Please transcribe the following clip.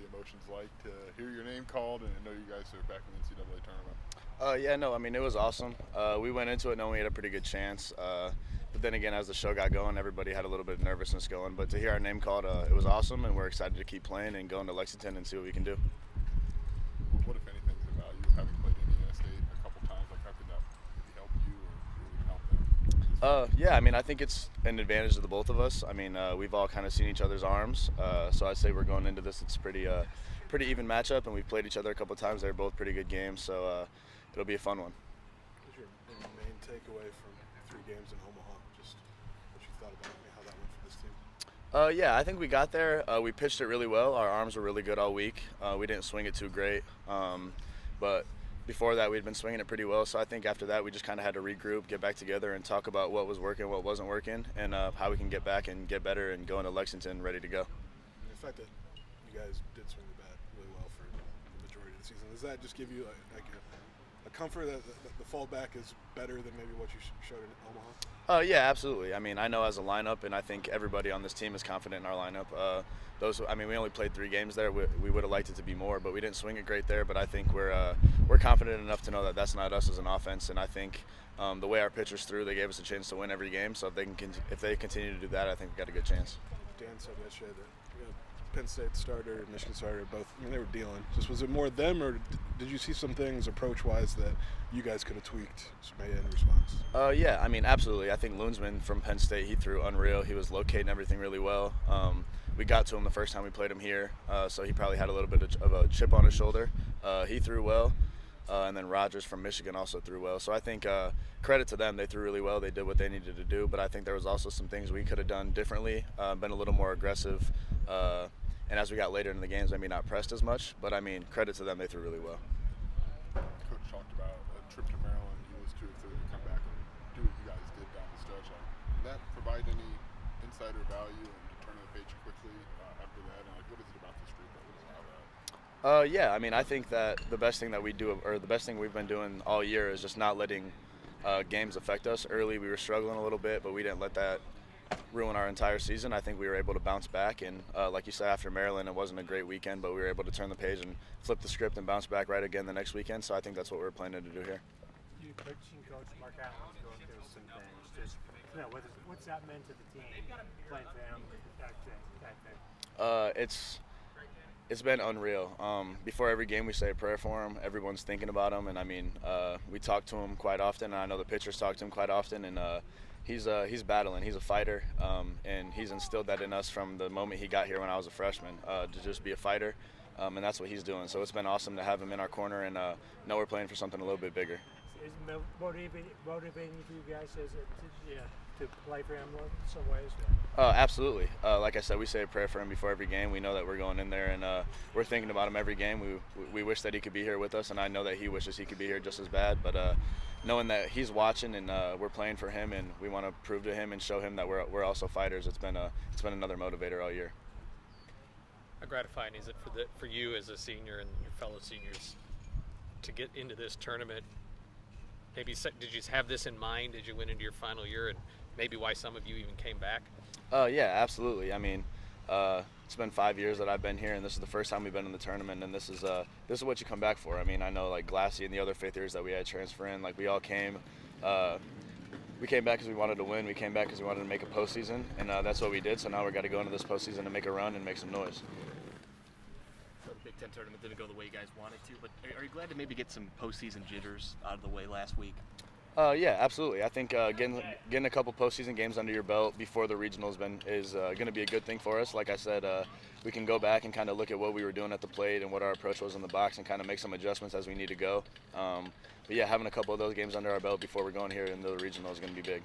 the emotions like to hear your name called, and I know you guys are back in the NCAA tournament. Yeah, no, I mean, it was awesome. We went into it knowing we had a pretty good chance. But then again, as the show got going, everybody had a little bit of nervousness going. But to hear our name called, it was awesome, and we're excited to keep playing and going to Lexington and see what we can do. What, if anything, is the value of having played Indiana State a couple times? Like, how could that maybe help you or even help them? Yeah, I mean, I think it's an advantage to the both of us. I mean, we've all kind of seen each other's arms, so I'd say we're going into this. It's pretty even matchup, and we've played each other a couple times. They're both pretty good games, so it'll be a fun one. What's your main takeaway from 3 games in Omaha? Just what you thought about how that went for this team? Yeah, I think we got there. We pitched it really well. Our arms were really good all week. We didn't swing it too great, but before that we'd been swinging it pretty well. So I think after that we just kind of had to regroup, get back together, and talk about what was working, what wasn't working, and how we can get back and get better and go into Lexington ready to go. And the fact that you guys did swing the bat really well for the majority of the season, does that just give you like a comfort that the fallback is better than maybe what you showed in Omaha? Yeah, absolutely. I mean, I know as a lineup, and I think everybody on this team is confident in our lineup. We only played 3 games there. We would have liked it to be more, but we didn't swing it great there. But I think we're confident enough to know that that's not us as an offense. And I think the way our pitchers threw, they gave us a chance to win every game. So if they continue to do that, I think we got a good chance. Dan said yesterday that Penn State starter, Michigan starter, both, I mean, they were dealing. Just was it more them, or did you see some things approach-wise that you guys could have tweaked in response? Yeah, I mean, absolutely. I think Loonsman from Penn State, he threw unreal. He was locating everything really well. We got to him the first time we played him here, so he probably had a little bit of a chip on his shoulder. He threw well, and then Rogers from Michigan also threw well. So I think credit to them. They threw really well. They did what they needed to do, but I think there was also some things we could have done differently, been a little more aggressive. And as we got later in the games, maybe not pressed as much, but I mean, credit to them. They threw really well. Coach talked about a trip to Maryland. He was too excited to come back and do what you guys did down the stretch. Did that provide any insider value and to turn the page quickly after that? And what is it about this group that would allow that? Yeah, I mean, I think that the best thing that we do, or the best thing we've been doing all year, is just not letting games affect us. Early, we were struggling a little bit, but we didn't let that ruin our entire season. I think we were able to bounce back, and like you said, after Maryland, it wasn't a great weekend, but we were able to turn the page and flip the script and bounce back right again the next weekend. So I think that's what we're planning to do here. You coaching coach Mark Allen's going through some things. Just what's that meant to the team playing for him back there? It's been unreal. Before every game, we say a prayer for him. Everyone's thinking about him, and I mean, we talk to him quite often. And I know the pitchers talk to him quite often, and he's battling. He's a fighter, and he's instilled that in us from the moment he got here when I was a freshman, to just be a fighter, and that's what he's doing. So it's been awesome to have him in our corner and know we're playing for something a little bit bigger. Is motivating for you guys to play for him in some ways? Absolutely. Like I said, we say a prayer for him before every game. We know that we're going in there, and we're thinking about him every game. We wish that he could be here with us, and I know that he wishes he could be here just as bad. But knowing that he's watching and we're playing for him, and we want to prove to him and show him that we're also fighters, it's been another motivator all year. How gratifying is it for you as a senior and your fellow seniors to get into this tournament? Maybe did you have this in mind as you went into your final year, and maybe why some of you even came back? Yeah, absolutely. I mean, it's been 5 years that I've been here, and this is the first time we've been in the tournament, and this is what you come back for. I mean, I know like Glassy and the other fifth years that we had transfer in, like we all came. We came back because we wanted to win. We came back because we wanted to make a postseason, and that's what we did. So now we got to go into this postseason and make a run and make some noise. So the Big Ten tournament didn't go the way you guys wanted to, but are you glad to maybe get some postseason jitters out of the way last week? Yeah, absolutely. I think getting a couple postseason games under your belt before the regionals is going to be a good thing for us. Like I said, we can go back and kind of look at what we were doing at the plate and what our approach was in the box and kind of make some adjustments as we need to go. But yeah, having a couple of those games under our belt before we're going here into the regional is going to be big.